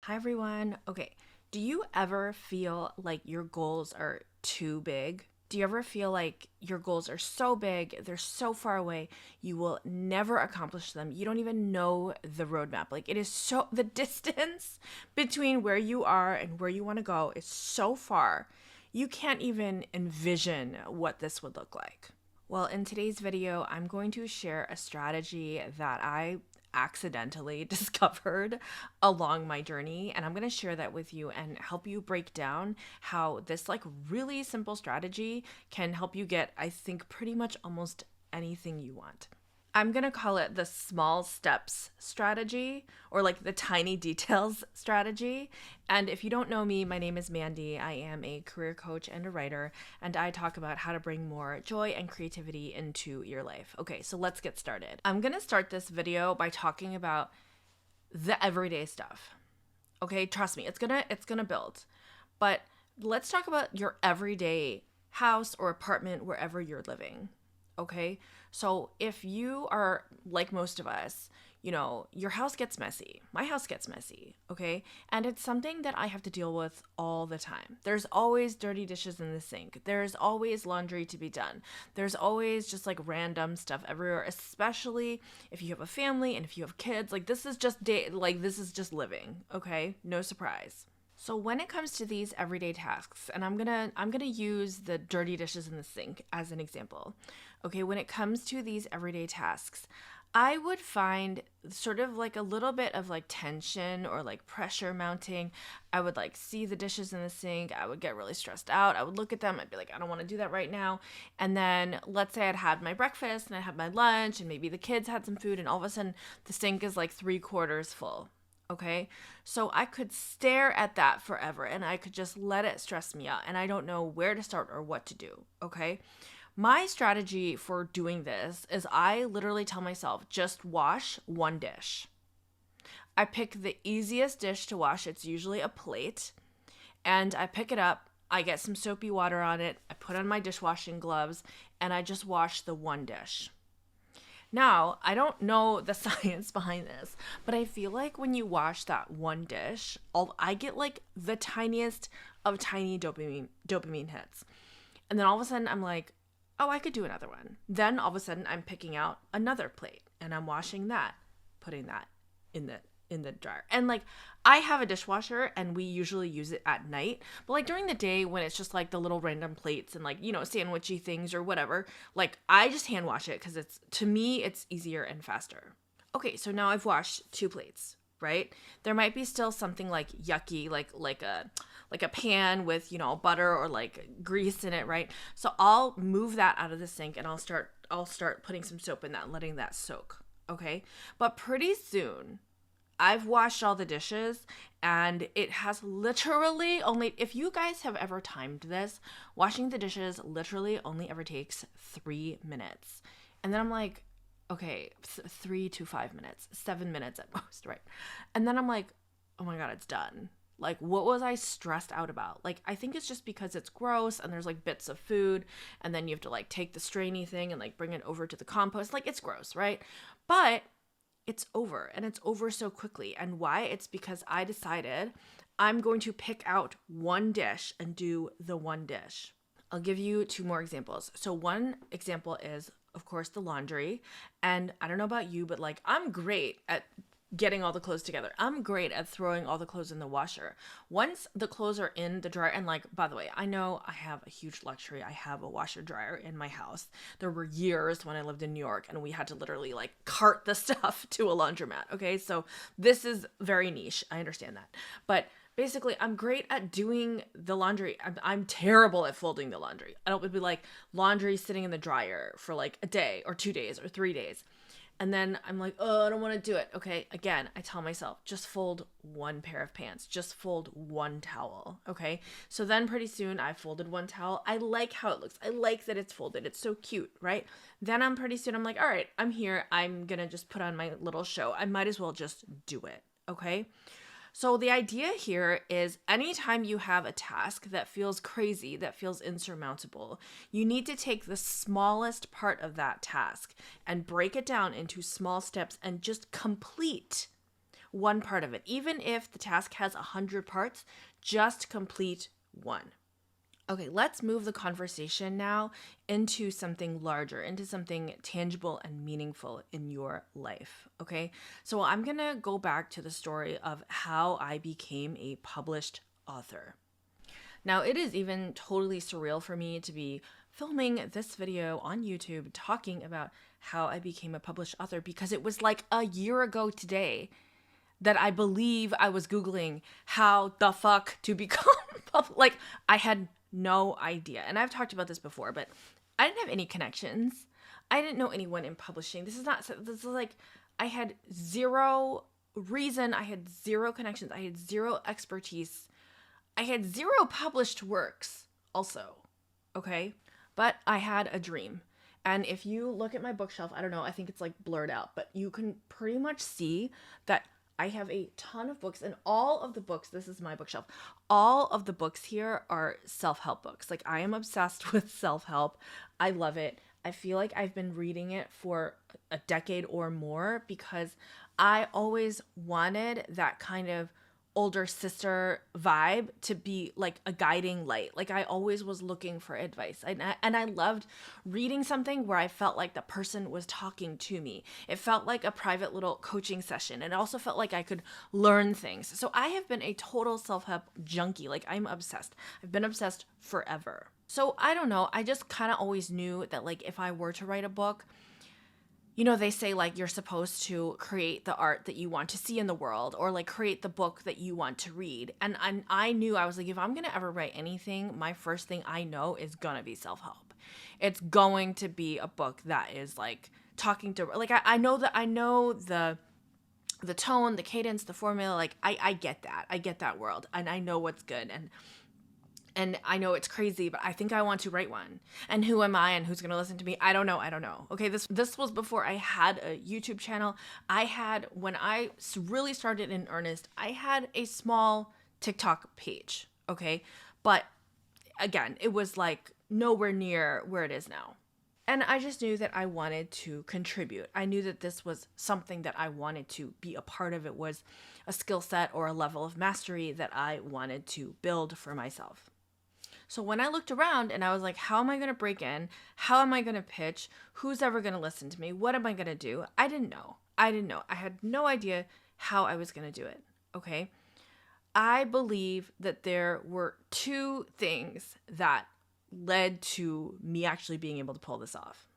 Hi everyone. Okay, do you ever feel like your goals are too big? Do you ever feel like your goals are so big, they're so far away, you will never accomplish them? You don't even know the roadmap. Like it is so, the distance between where you are and where you want to go is so far, you can't even envision what this would look like. Well, in today's video, I'm going to share a strategy that I accidentally discovered along my journey, and I'm going to share that with you and help you break down how this like really simple strategy can help you get, I think, pretty much almost anything you want. I'm going to call it the small steps strategy, or like the tiny details strategy. And if you don't know me, my name is Mandy. I am a career coach and a writer, and I talk about how to bring more joy and creativity into your life. Okay, so let's get started. I'm going to start this video by talking about the everyday stuff. Okay, trust me, it's going to build. But let's talk about your everyday house or apartment wherever you're living. Okay, so if you are like most of us, your house gets messy. My house gets messy. Okay, and it's something that I have to deal with all the time. There's always dirty dishes in the sink. There's always laundry to be done. There's always just like random stuff everywhere, especially if you have a family and if you have kids. Like this is just this is just living. Okay, no surprise. So when it comes to these everyday tasks, and I'm gonna use the dirty dishes in the sink as an example. Okay, when it comes to these everyday tasks, I would find sort of like a little bit of like tension or like pressure mounting. I would like see the dishes in the sink. I would get really stressed out. I would look at them. I'd be like, I don't want to do that right now. And then let's say I'd had my breakfast and I had my lunch and maybe the kids had some food and all of a sudden the sink is like 3/4 full. Okay, so I could stare at that forever and I could just let it stress me out and I don't know where to start or what to do. Okay, my strategy for doing this is I literally tell myself just wash one dish. I pick the easiest dish to wash, it's usually a plate, and I pick it up. I get some soapy water on it, I put on my dishwashing gloves, and I just wash the one dish. Now, I don't know the science behind this, but I feel like when you wash that one dish, I get like the tiniest of tiny dopamine hits. And then all of a sudden I'm like, oh, I could do another one. Then all of a sudden I'm picking out another plate and I'm washing that, putting that in the dryer. And like I have a dishwasher and we usually use it at night. But like during the day when it's just like the little random plates and like, sandwichy things or whatever, like I just hand wash it cuz to me it's easier and faster. Okay, so now I've washed two plates, right? There might be still something like yucky like a pan with, butter or like grease in it, right? So I'll move that out of the sink and I'll start putting some soap in that and letting that soak. Okay? But pretty soon I've washed all the dishes and it has literally only, if you guys have ever timed this, washing the dishes literally only ever takes 3 minutes. And then I'm like, okay, 3 to 5 minutes, 7 minutes at most, right? And then I'm like, oh my God, it's done. Like, what was I stressed out about? Like, I think it's just because it's gross and there's like bits of food and then you have to like take the strainy thing and like bring it over to the compost. Like, it's gross, right? But it's over and it's over so quickly. And why? It's because I decided I'm going to pick out one dish and do the one dish. I'll give you two more examples. So one example is, of course, the laundry. And I don't know about you, but like I'm great at getting all the clothes together. I'm great at throwing all the clothes in the washer. Once the clothes are in the dryer, and like, by the way, I know I have a huge luxury. I have a washer dryer in my house. There were years when I lived in New York and we had to literally like cart the stuff to a laundromat. Okay, so this is very niche. I understand that. But basically, I'm great at doing the laundry. I'm terrible at folding the laundry. I don't be like laundry sitting in the dryer for like a day or 2 days or 3 days. And then I'm like, oh, I don't want to do it. Okay, again, I tell myself, just fold one pair of pants. Just fold one towel, okay? So then pretty soon I folded one towel. I like how it looks. I like that it's folded. It's so cute, right? Then I'm like, all right, I'm here. I'm going to just put on my little show. I might as well just do it, okay? So the idea here is anytime you have a task that feels crazy, that feels insurmountable, you need to take the smallest part of that task and break it down into small steps and just complete one part of it. Even if the task has 100 parts, just complete one. Okay, let's move the conversation now into something larger, into something tangible and meaningful in your life. Okay, so I'm gonna go back to the story of how I became a published author. Now, it is even totally surreal for me to be filming this video on YouTube talking about how I became a published author because it was like a year ago today that I believe I was Googling how the fuck to become like I had no idea. And I've talked about this before, but I didn't have any connections. I didn't know anyone in publishing. This is like I had zero reason, I had zero connections, I had zero expertise. I had zero published works also. Okay? But I had a dream. And if you look at my bookshelf, I don't know, I think it's like blurred out, but you can pretty much see that I have a ton of books, and all of the books, this is my bookshelf, all of the books here are self-help books. Like, I am obsessed with self-help. I love it. I feel like I've been reading it for a decade or more because I always wanted that kind of older sister vibe to be like a guiding light. Like, I always was looking for advice. And I loved reading something where I felt like the person was talking to me. It felt like a private little coaching session. And it also felt like I could learn things. So I have been a total self-help junkie. Like, I'm obsessed. I've been obsessed forever. So I don't know. I just kind of always knew that, like, if I were to write a book, you know, they say like you're supposed to create the art that you want to see in the world, or like create the book that you want to read. And I knew, I was like, if I'm going to ever write anything, my first thing I know is going to be self-help. It's going to be a book that is like talking to, like, I know the tone, the cadence, the formula, like I get that. I get that world, and I know what's good. And I know it's crazy, but I think I want to write one. And who am I and who's going to listen to me? I don't know. Okay, this was before I had a YouTube channel. When I really started in earnest, I had a small TikTok page, okay? But again, it was like nowhere near where it is now. And I just knew that I wanted to contribute. I knew that this was something that I wanted to be a part of. It was a skill set or a level of mastery that I wanted to build for myself. So when I looked around and I was like, how am I going to break in? How am I going to pitch? Who's ever going to listen to me? What am I going to do? I didn't know. I had no idea how I was going to do it. Okay. I believe that there were two things that led to me actually being able to pull this off.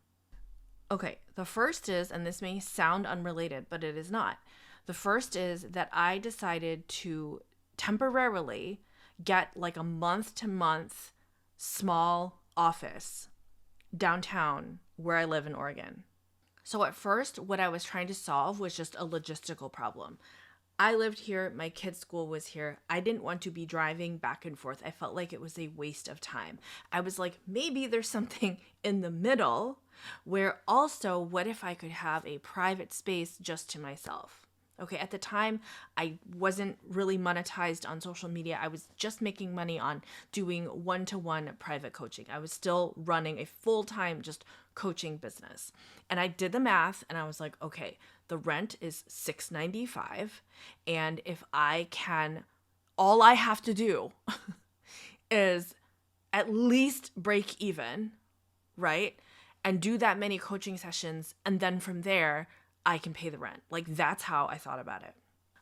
Okay. The first is, and this may sound unrelated, but it is not. The first is that I decided to temporarily get like a month-to-month small office downtown where I live in Oregon. So at first, what I was trying to solve was just a logistical problem. I lived here, my kids' school was here. I didn't want to be driving back and forth. I felt like it was a waste of time. I was like, maybe there's something in the middle where also, what if I could have a private space just to myself? Okay, at the time, I wasn't really monetized on social media. I was just making money on doing one-to-one private coaching. I was still running a full-time just coaching business. And I did the math and I was like, okay, the rent is $695. And if I can, all I have to do is at least break even, right? And do that many coaching sessions. And then from there, I can pay the rent. Like, that's how I thought about it.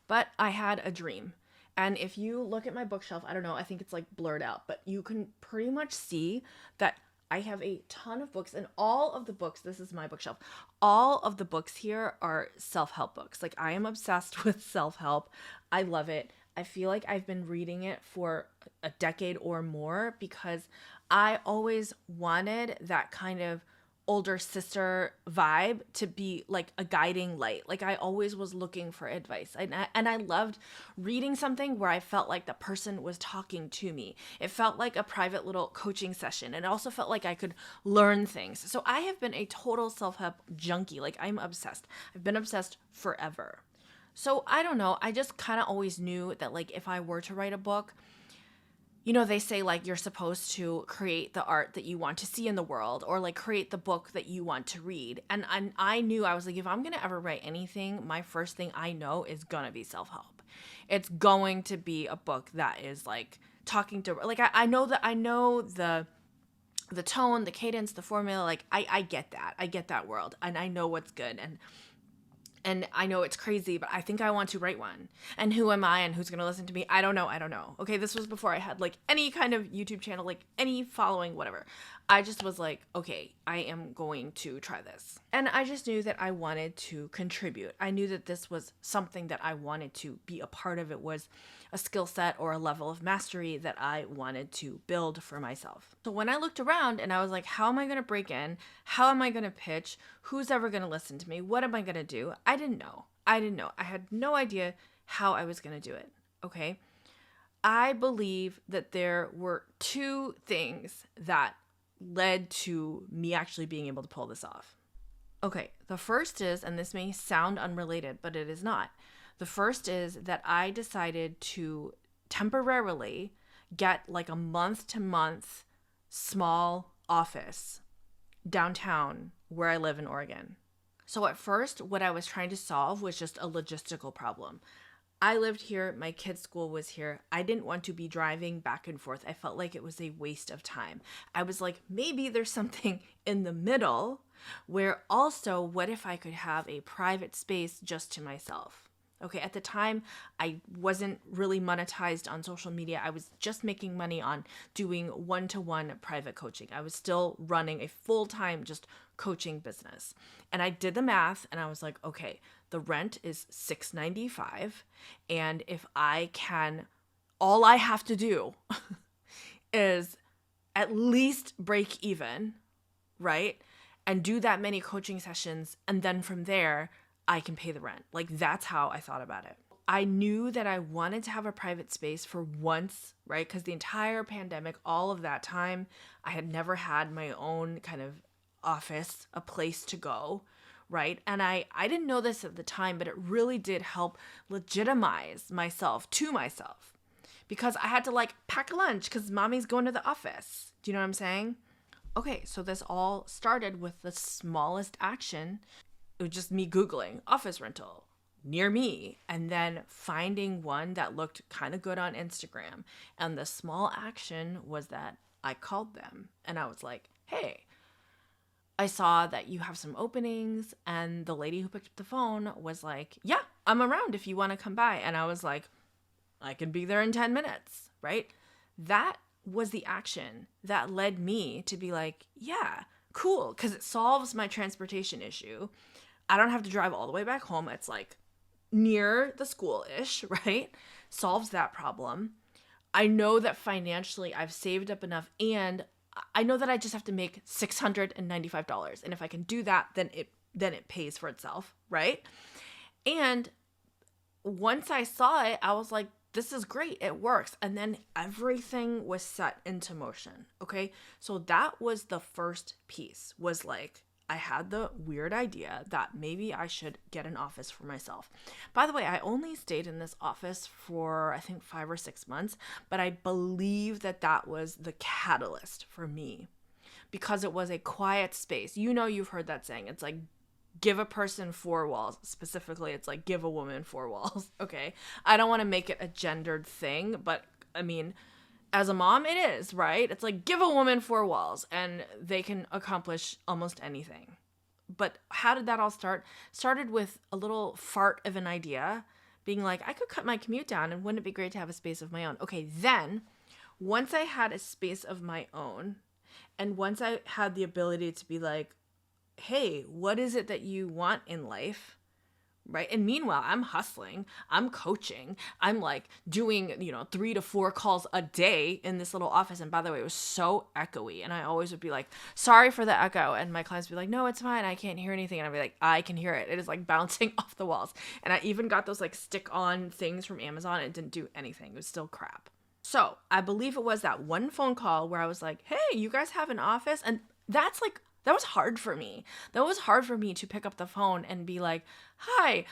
But I had a dream. And if you look at my bookshelf, I don't know, I think it's like blurred out, but you can pretty much see that I have a ton of books, and all of the books, this is my bookshelf, all of the books here are self-help books. Like, I am obsessed with self-help. I love it. I feel like I've been reading it for a decade or more because I always wanted that kind of older sister vibe to be like a guiding light. Like, I always was looking for advice. And I loved reading something where I felt like the person was talking to me. It felt like a private little coaching session. And it also felt like I could learn things. So I have been a total self-help junkie. Like, I'm obsessed. I've been obsessed forever. So I don't know. I just kind of always knew that, like, if I were to write a book, You know, they say like you're supposed to create the art that you want to see in the world, or like create the book that you want to read. And I knew, I was like, if I'm going to ever write anything, my first thing I know is going to be self-help. It's going to be a book that is like talking to, like, I know that I know the tone, the cadence, the formula, like I get that. I get that world, and I know what's good. And I know it's crazy, but I think I want to write one. And who am I and who's going to listen to me? I don't know. I don't know. Okay, this was before I had like any kind of YouTube channel, like any following, whatever. I just was like, okay, I am going to try this. And I just knew that I wanted to contribute. I knew that this was something that I wanted to be a part of. It was a skill set or a level of mastery that I wanted to build for myself. So when I looked around and I was like, how am I going to break in? How am I going to pitch? Who's ever going to listen to me? What am I going to do? I didn't know. I had no idea how I was going to do it. Okay. I believe that there were two things that led to me actually being able to pull this off. Okay, the first is, and this may sound unrelated, but it is not. The first is that I decided to temporarily get like a month-to-month small office downtown where I live in Oregon. So at first, what I was trying to solve was just a logistical problem. I lived here, my kids' school was here. I didn't want to be driving back and forth. I felt like it was a waste of time. I was like, maybe there's something in the middle where also, what if I could have a private space just to myself? Okay, at the time, I wasn't really monetized on social media. I was just making money on doing one-to-one private coaching. I was still running a full-time just coaching business. And I did the math and I was like, okay, the rent is $695. And if I can, all I have to do is at least break even, right? And do that many coaching sessions. And then from there, I can pay the rent. Like, that's how I thought about it. I knew that I wanted to have a private space for once, right? Because the entire pandemic, all of that time, I had never had my own kind of office, a place to go, right? And I didn't know this at the time, but it really did help legitimize myself to myself, because I had to like pack a lunch because mommy's going to the office. Do you know what I'm saying? Okay, so this all started with the smallest action. It was just me Googling office rental near me and then finding one that looked kind of good on Instagram. And the small action was that I called them and I was like, hey, I saw that you have some openings. And the lady who picked up the phone was like, yeah, I'm around if you want to come by. And I was like, I can be there in 10 minutes, right? That was the action that led me to be like, yeah, cool, because it solves my transportation issue. I don't have to drive all the way back home. It's like near the school-ish, right? Solves that problem. I know that financially I've saved up enough, and I know that I just have to make $695. And if I can do that, then it pays for itself, right? And once I saw it, I was like, this is great. It works. And then everything was set into motion. Okay. So that was the first piece, was like, I had the weird idea that maybe I should get an office for myself. By the way, I only stayed in this office for, I think, 5 or 6 months, but I believe that that was the catalyst for me, because it was a quiet space. You know, you've heard that saying. It's like, give a person 4 walls. Specifically, it's like, give a woman 4 walls. Okay. I don't want to make it a gendered thing, but I mean, as a mom, it is, right? It's like, give a woman 4 walls and they can accomplish almost anything. But how did that all start? Started with a little fart of an idea, being like, I could cut my commute down, and wouldn't it be great to have a space of my own? Okay, then once I had a space of my own, and once I had the ability to be like, hey, what is it that you want in life? Right. And meanwhile, I'm hustling, I'm coaching, I'm like doing, 3 to 4 calls a day in this little office. And by the way, it was so echoey. And I always would be like, sorry for the echo. And my clients would be like, no, it's fine. I can't hear anything. And I'd be like, I can hear it. It is like bouncing off the walls. And I even got those like stick on things from Amazon. It didn't do anything. It was still crap. So I believe it was that one phone call where I was like, hey, you guys have an office? And that's like That was hard for me. That was hard for me to pick up the phone and be like, "Hi,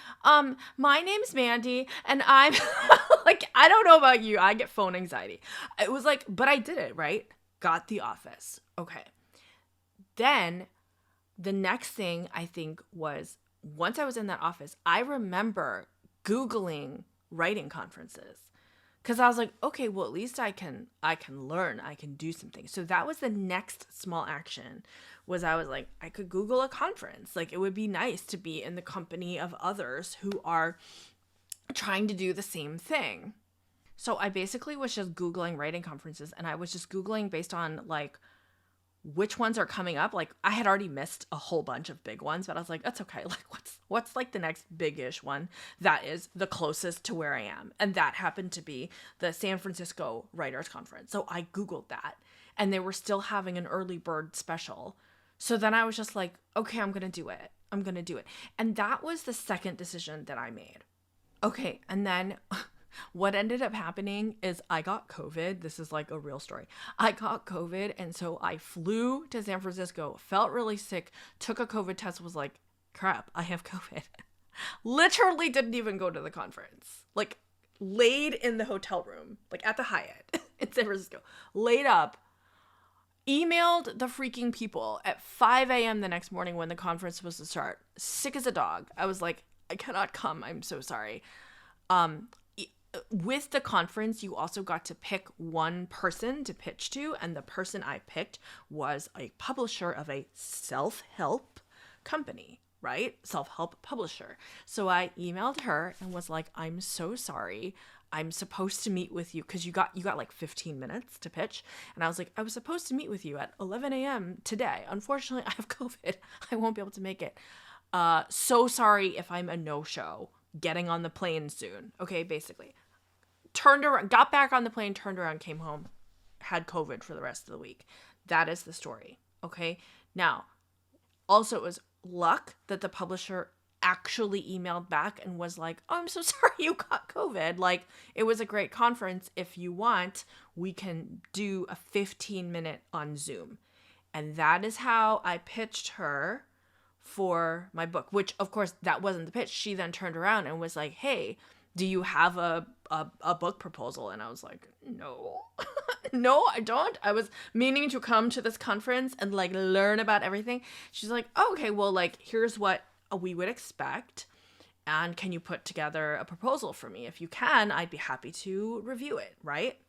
my name's Mandy, and I'm like, I don't know about you, I get phone anxiety." It was like, but I did it, right? Got the office. Okay. Then the next thing I think was once I was in that office, I remember Googling writing conferences. Cause I was like, okay, well at least I can learn, I can do something. So that was the next small action was I was like, I could Google a conference. Like it would be nice to be in the company of others who are trying to do the same thing. So I basically was just Googling writing conferences and I was just Googling based on like which ones are coming up. Like I had already missed a whole bunch of big ones, but I was like, that's okay. Like what's like the next big-ish one that is the closest to where I am? And that happened to be the San Francisco Writers Conference. So I Googled that and they were still having an early bird special. So then I was just like, okay, I'm going to do it. I'm going to do it. And that was the second decision that I made. Okay, and then what ended up happening is I got COVID. This is like a real story. I got COVID, and so I flew to San Francisco, felt really sick, took a COVID test, was like, crap, I have COVID. Literally didn't even go to the conference. Like, laid in the hotel room, like at the Hyatt in San Francisco, laid up, emailed the freaking people at 5 a.m. the next morning when the conference was to start, sick as a dog. I was like, I cannot come. I'm so sorry. With the conference, you also got to pick one person to pitch to, and the person I picked was a publisher of a self-help company, right? Self-help publisher. So I emailed her and was like, I'm so sorry. I'm supposed to meet with you because you got like 15 minutes to pitch. And I was like, I was supposed to meet with you at 11 a.m. today. Unfortunately, I have COVID. I won't be able to make it. So sorry if I'm a no-show. Getting on the plane soon. Okay, basically. Turned around, got back on the plane, turned around, came home, had COVID for the rest of the week. That is the story. Okay. Now, also it was luck that the publisher actually emailed back and was like, oh, I'm so sorry you got COVID. Like, it was a great conference. If you want, we can do a 15-minute on Zoom. And that is how I pitched her for my book, which of course that wasn't the pitch. She then turned around and was like, hey, do you have a book proposal? And I was like, no, no, I don't. I was meaning to come to this conference and like learn about everything. She's like, oh, okay, well, like, here's what we would expect. And can you put together a proposal for me? If you can, I'd be happy to review it, right?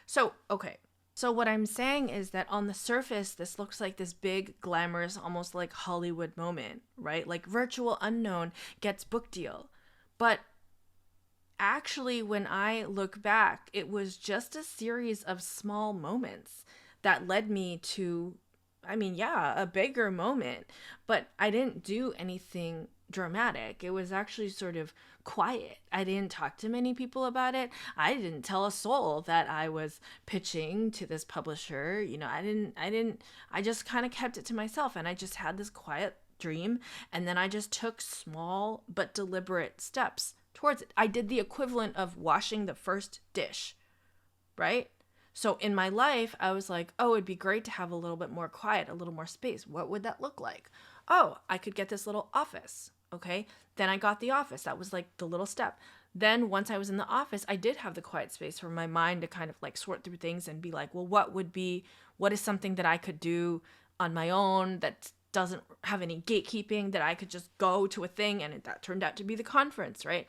So, okay. So what I'm saying is that on the surface, this looks like this big, glamorous, almost like Hollywood moment, right? Like virtual unknown gets book deal. But actually, when I look back, it was just a series of small moments that led me to, I mean, yeah, a bigger moment. But I didn't do anything dramatic. It was actually sort of quiet. I didn't talk to many people about it. I didn't tell a soul that I was pitching to this publisher. You know, I just kind of kept it to myself, and I just had this quiet dream, and then I just took small but deliberate steps towards it. I did the equivalent of washing the first dish, right? So in my life, I was like, oh, it'd be great to have a little bit more quiet, a little more space. What would that look like? Oh, I could get this little office. Okay. Then I got the office. That was like the little step. Then once I was in the office, I did have the quiet space for my mind to kind of like sort through things and be like, well, what is something that I could do on my own that doesn't have any gatekeeping, that I could just go to a thing, and that turned out to be the conference, right?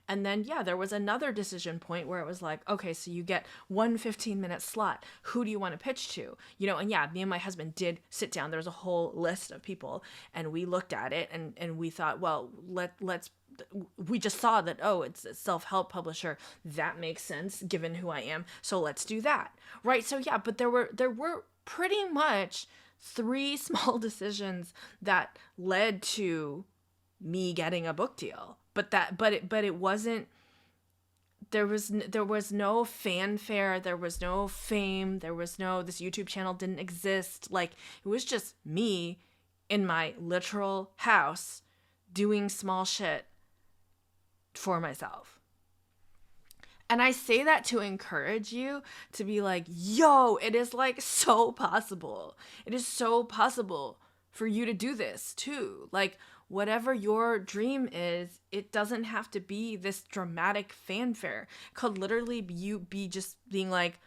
And then, yeah, there was another decision point where it was like, okay, so you get one 15-minute slot. Who do you want to pitch to? You know, and yeah, me and my husband did sit down. There was a whole list of people, and we looked at it, and we thought, well, we just saw that, oh, it's a self-help publisher. That makes sense given who I am. So let's do that. Right? So yeah, but there were pretty much 3 small decisions that led to me getting a book deal. But it wasn't, there was no fanfare, there was no fame, there was no, this YouTube channel didn't exist. Like, it was just me in my literal house doing small shit for myself. And I say that to encourage you to be like, yo, it is like so possible. It is so possible for you to do this too. Like, whatever your dream is, it doesn't have to be this dramatic fanfare. It could literally be you be just being like,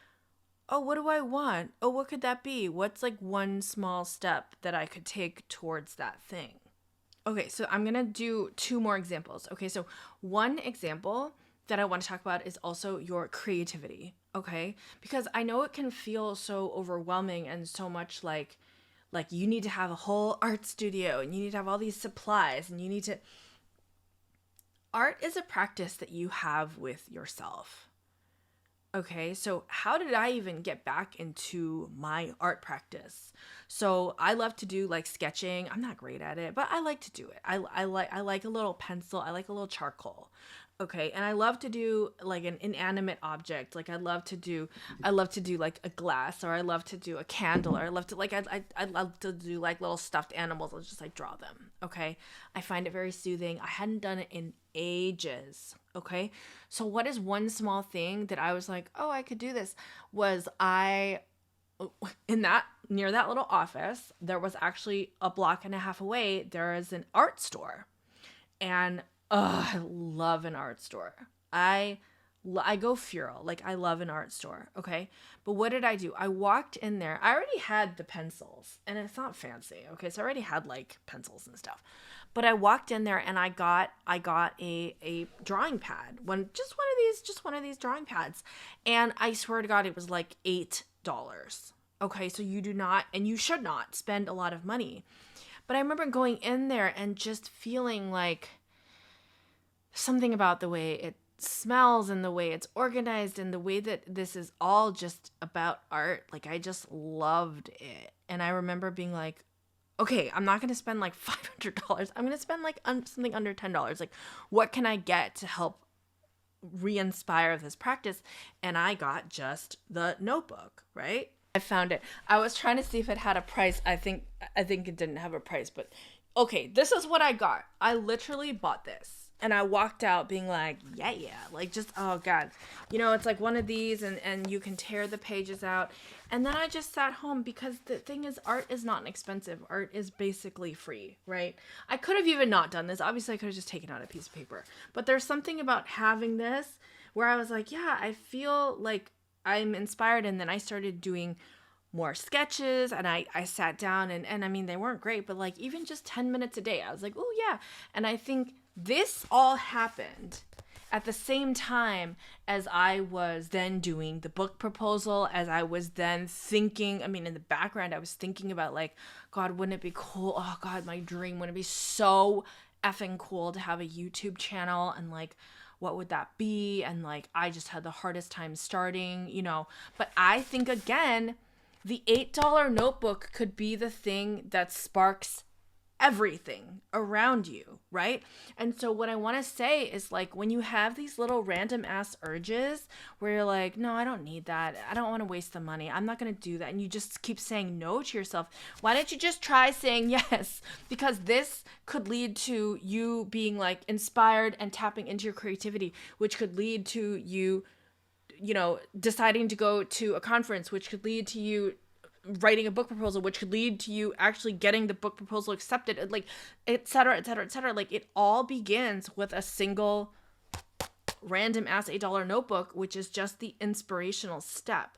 oh, what do I want? Oh, what could that be? What's like one small step that I could take towards that thing? Okay, so I'm going to do two more examples. Okay, so one example that I want to talk about is also your creativity, okay? Because I know it can feel so overwhelming and so much like you need to have a whole art studio and you need to have all these supplies and you need to art is a practice that you have with yourself. Okay, so how did I even get back into my art practice? So I love to do like sketching. I'm not great at it, but I like to do it. I like a little pencil. I like a little charcoal. Okay, and I love to do like an inanimate object. Like I love to do like a glass, or I love to do a candle, or I love to like I love to do like little stuffed animals. I'll just like draw them. Okay, I find it very soothing. I hadn't done it in ages. Okay, so what is one small thing that I was like, oh, I could do this? Was I in that near that little office, there was actually a block and a half away, there is an art store. And I love an art store. I go feral. Like, I love an art store, okay? But what did I do? I walked in there. I already had the pencils, and it's not fancy, okay? So I already had like pencils and stuff. But I walked in there and I got a drawing pad. Just one of these drawing pads. And I swear to God, it was like $8. Okay, so you do not, and you should not spend a lot of money. But I remember going in there and just feeling like something about the way it smells and the way it's organized and the way that this is all just about art. Like, I just loved it. And I remember being like, okay, I'm not going to spend like $500. I'm going to spend like something under $10. Like, what can I get to help re-inspire this practice? And I got just the notebook, right? I found it. I was trying to see if it had a price. I think it didn't have a price, but okay, this is what I got. I literally bought this. And I walked out being like, yeah, like just, oh God, it's like one of these and you can tear the pages out. And then I just sat home because the thing is, art is not inexpensive. Art is basically free, right? I could have even not done this. Obviously, I could have just taken out a piece of paper. But there's something about having this where I was like, yeah, I feel like I'm inspired. And then I started doing more sketches and I sat down and I mean, they weren't great, but like even just 10 minutes a day, I was like, oh yeah. And I think this all happened at the same time as I was then doing the book proposal, as I was then thinking, I mean, in the background, I was thinking about like, God, wouldn't it be cool? Oh God, my dream, wouldn't it be so effing cool to have a YouTube channel? And like, what would that be? And like, I just had the hardest time starting, but I think again, the $8 notebook could be the thing that sparks everything around you, right? And so what I want to say is like, when you have these little random ass urges where you're like, no, I don't need that. I don't want to waste the money. I'm not going to do that. And you just keep saying no to yourself. Why don't you just try saying yes? Because this could lead to you being like inspired and tapping into your creativity, which could lead to you deciding to go to a conference, which could lead to you writing a book proposal, which could lead to you actually getting the book proposal accepted, like, et cetera, et cetera, et cetera. Like, it all begins with a single random ass $8 notebook, which is just the inspirational step.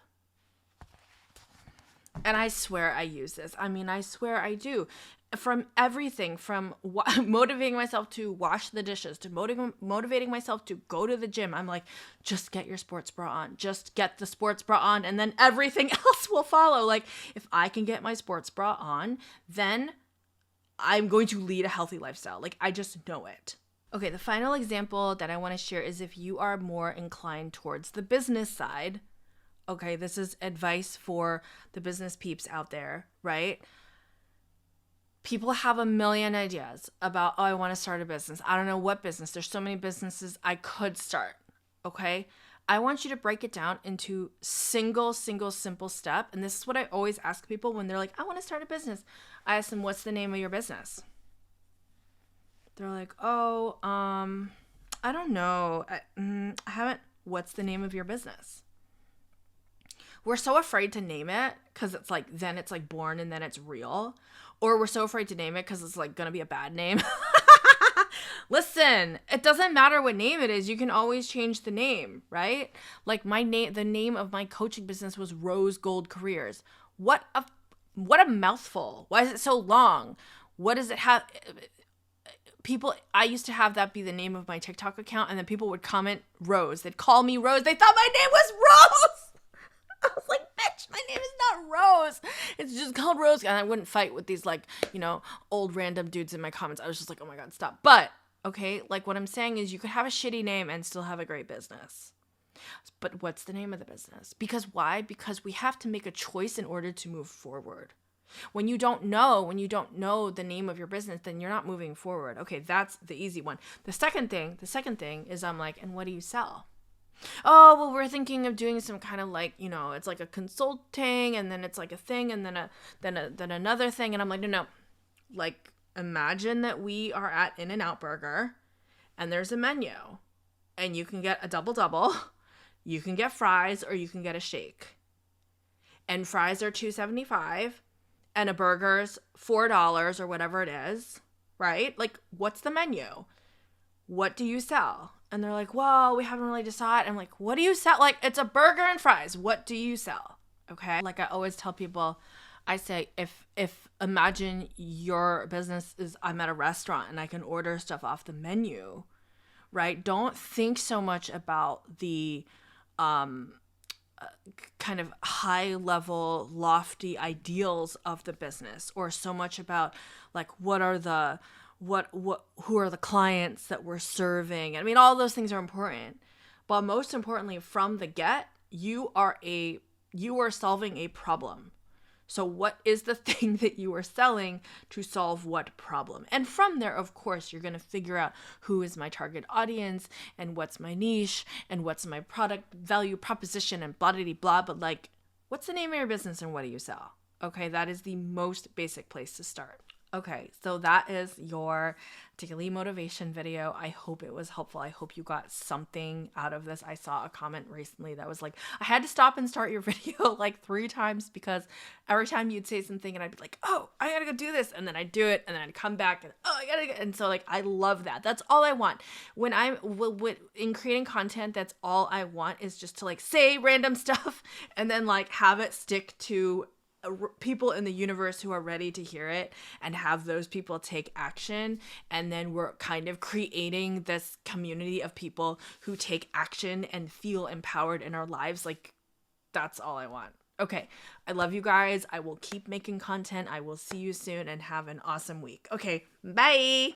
And I swear I use this. I mean, I swear I do. From everything, from motivating myself to wash the dishes, to motivating myself to go to the gym. I'm like, just get your sports bra on. Just get the sports bra on, and then everything else will follow. Like, if I can get my sports bra on, then I'm going to lead a healthy lifestyle. Like, I just know it. Okay, the final example that I want to share is if you are more inclined towards the business side. Okay, this is advice for the business peeps out there, right? People have a million ideas about, oh, I want to start a business. I don't know what business. There's so many businesses I could start, okay? I want you to break it down into simple step. And this is what I always ask people when they're like, I want to start a business. I ask them, what's the name of your business? They're like, oh, I don't know. I haven't, what's the name of your business? we're so afraid to name it because it's like, then it's like born and then it's real. Or we're so afraid to name it because it's like going to be a bad name. Listen, it doesn't matter what name it is. You can always change the name, right? Like the name of my coaching business was Rose Gold Careers. What a mouthful. Why is it so long? What does it have? People, I used to have that be the name of my TikTok account, and then people would comment Rose. They'd call me Rose. They thought my name was Rose. I was like, bitch, my name is not Rose. It's just called Rose. And I wouldn't fight with these like, old random dudes in my comments. I was just like, oh my God, stop. But okay, like what I'm saying is you could have a shitty name and still have a great business. But what's the name of the business? Because why? Because we have to make a choice in order to move forward. When you don't know the name of your business, then you're not moving forward. Okay, that's the easy one. The second thing is I'm like, and what do you sell? Oh, well, we're thinking of doing some kind of like, it's like a consulting, and then it's like a thing, and then another thing. And I'm like, no. Like, imagine that we are at In-N-Out Burger, and there's a menu, and you can get a double, you can get fries, or you can get a shake. And fries are $2.75, and a burger's $4 or whatever it is, right? Like, what's the menu? What do you sell? And they're like, well, we haven't really decided. I'm like, what do you sell? Like, it's a burger and fries. What do you sell? Okay. Like I always tell people, I say, if imagine your business is, I'm at a restaurant and I can order stuff off the menu, right? Don't think so much about the kind of high level, lofty ideals of the business, or so much about like, who are the clients that we're serving. I mean, all those things are important, but most importantly, from the get, you are solving a problem. So what is the thing that you are selling to solve what problem? And from there, of course, you're going to figure out who is my target audience and what's my niche and what's my product value proposition and blah, blah, blah. But like, what's the name of your business and what do you sell? Okay, that is the most basic place to start. Okay, so that is your daily motivation video. I hope it was helpful. I hope you got something out of this. I saw a comment recently that was like, I had to stop and start your video like 3 times because every time you'd say something and I'd be like, oh, I gotta go do this. And then I'd do it and then I'd come back and oh, I gotta go. And so like, I love that. That's all I want. When I'm in creating content, that's all I want is just to like say random stuff and then like have it stick to people in the universe who are ready to hear it and have those people take action. And then we're kind of creating this community of people who take action and feel empowered in our lives. Like, that's all I want. Okay. I love you guys. I will keep making content. I will see you soon and have an awesome week. Okay. Bye.